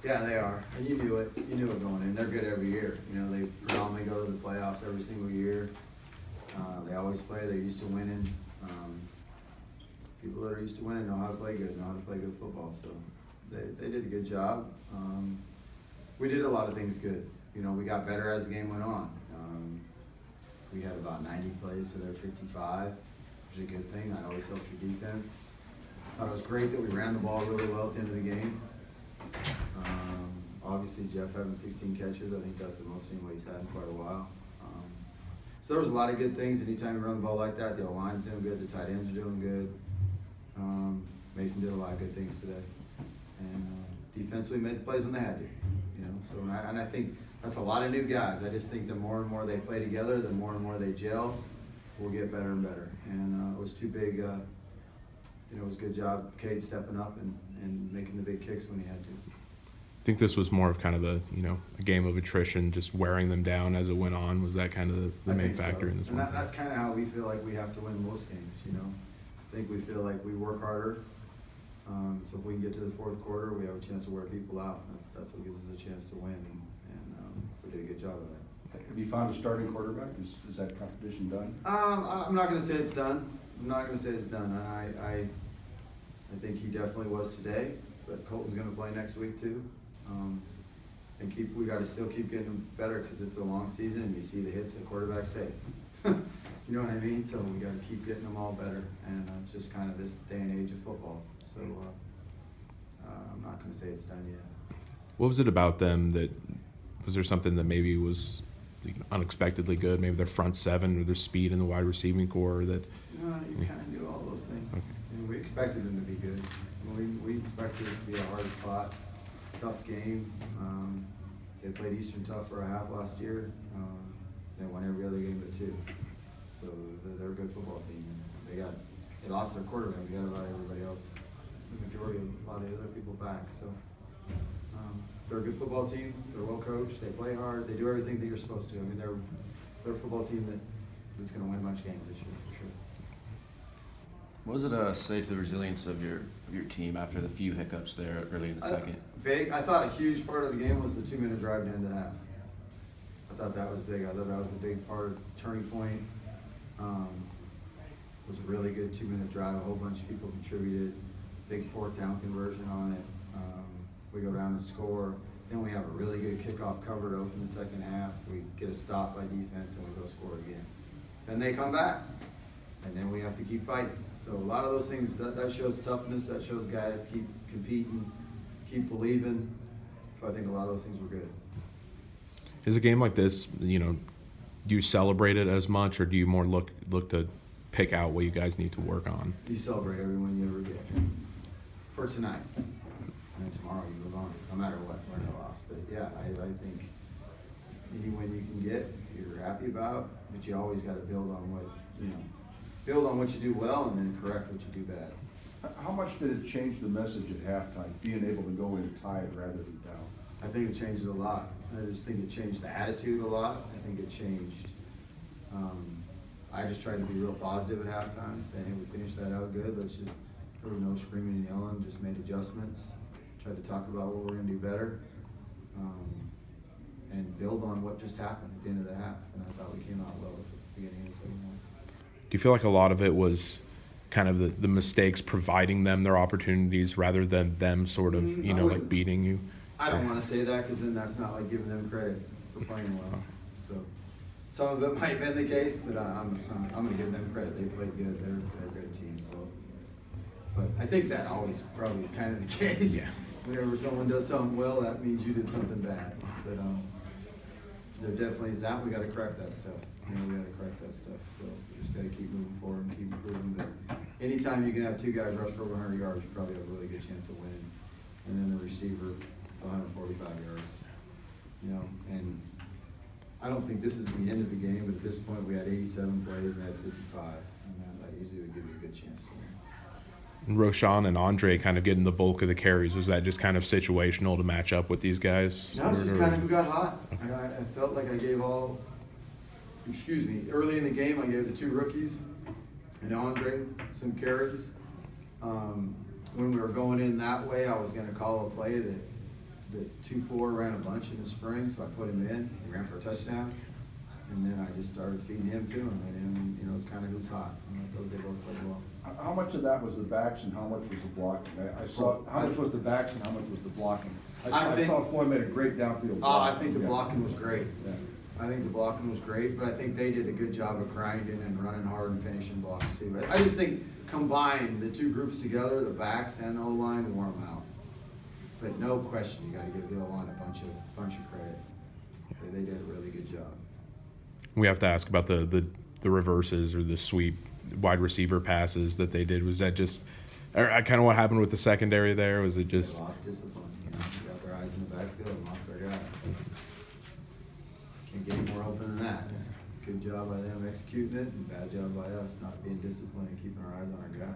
Yeah, they are, and you knew it. You knew it going in. They're good every year. You know, they predominantly go to the playoffs every single year. They always play. They're used to winning. People that are used to winning know how to play good, know how to play good football. So they did a good job. We did a lot of things good. You know, we got better as the game went on. We had about 90 plays to their 55, which is a good thing. That always helps your defense. Thought it was great that we ran the ball really well at the end of the game. Obviously, Jeff having 16 catches, I think that's the most anybody's had in quite a while. So there was a lot of good things. Anytime you run the ball like that, the O-line's doing good, the tight ends are doing good. Mason did a lot of good things today. And defensively made the plays when they had to. You know, so and I think that's a lot of new guys. I just think the more and more they play together, the more and more they gel, we'll get better and better. And it was too big. You know, it was a good job, Cade stepping up and making the big kicks when he had to. I think this was more of kind of a game of attrition, just wearing them down as it went on. Was that kind of the main factor in this one? And that's kind of how we feel like we have to win most games. You know, I think we feel like we work harder. So if we can get to the fourth quarter, we have a chance to wear people out. That's what gives us a chance to win, and we did a good job of that. Have you found a starting quarterback? Is that competition done? I'm not going to say it's done. I think he definitely was today, but Colton's going to play next week too. And we got to still keep getting them better because it's a long season, and you see the hits that quarterbacks take. You know what I mean? So we got to keep getting them all better, and it's just kind of this day and age of football. So I'm not going to say it's done yet. What was it about them was there something that maybe was unexpectedly good? Maybe their front seven or their speed in the wide receiving core that. You kind of knew all those things. Okay. And we expected them to be good. We expected it to be a hard fought, tough game. They played Eastern tough for a half last year. They won every other game but two. So they're a good football team. They lost their quarterback. We got about everybody else, the majority of a lot of the other people back. So they're a good football team. They're well coached. They play hard. They do everything that you're supposed to. I mean, they're a football team that's going to win much games this year for sure. What does it say to the resilience of your team after the few hiccups there early in the second? I thought a huge part of the game was the 2-minute drive to end the half. I thought that was big. I thought that was a big part, turning point. It was a really good 2-minute drive. A whole bunch of people contributed. Big fourth down conversion on it. We go down and score. Then we have a really good kickoff cover to open the second half. We get a stop by defense and we go score again. Then they come back. And then we have to keep fighting. So a lot of those things, that shows toughness, that shows guys keep competing, keep believing. So I think a lot of those things were good. Is a game like this, do you celebrate it as much, or do you more look to pick out what you guys need to work on? You celebrate every win you ever get. For tonight. And then tomorrow you move on, no matter what, win or loss. But yeah, I think any win you can get, you're happy about, but you always got to build on what you do well and then correct what you do bad. How much did it change the message at halftime, being able to go in tied rather than down? I think it changed it a lot. I just think it changed the attitude a lot. I think it changed. I just tried to be real positive at halftime, saying, hey, we finished that out good. There was no screaming and yelling, just made adjustments. Tried to talk about what we're going to do better and build on what just happened at the end of the half. And I thought we came out well at the beginning of the second half. Do you feel like a lot of it was kind of the mistakes providing them their opportunities rather than them sort of, like beating you? I don't want to say that because then that's not like giving them credit for playing well. So some of it might have been the case, but I'm going to give them credit. They played good. They're a good team. So, but I think that always probably is kind of the case. Yeah. Whenever someone does something well, that means you did something bad. But there definitely is that. We got to correct that stuff. We got to correct that stuff. So we just got to keep moving forward and keep improving. But anytime you can have two guys rush for over 100 yards, you probably have a really good chance of winning. And then the receiver, 145 yards. And I don't think this is the end of the game, but at this point we had 87 plays and had 55. And that usually would give you a good chance to win. And Roshan and Andre kind of getting the bulk of the carries. Was that just kind of situational to match up with these guys? No, it's just kind of who got hot. I felt like I gave early in the game I gave the two rookies and Andre some carries. When we were going in that way, I was going to call a play that the 2-4 ran a bunch in the spring, so I put him in. He ran for a touchdown. And then I just started feeding him to him, and you know, it's kind of who's hot. They both played well. How much of that was the backs and how much was the blocking? I saw, how much was the backs and how much was the blocking? I saw Floyd made a great downfield block. I think the blocking was great. Yeah. I think the blocking was great, but I think they did a good job of grinding and running hard and finishing blocks too. I just think combined, the two groups together, the backs and O-line, wore them out. But no question, you gotta give the O-line a bunch of credit. They did a really good job. We have to ask about the reverses or the sweep wide receiver passes that they did. Was that just kind of what happened with the secondary there? Was it just They lost discipline, you know, they got their eyes in the backfield and lost their guy. Can't get any more open than that. It's a good job by them executing it and bad job by us not being disciplined and keeping our eyes on our guy.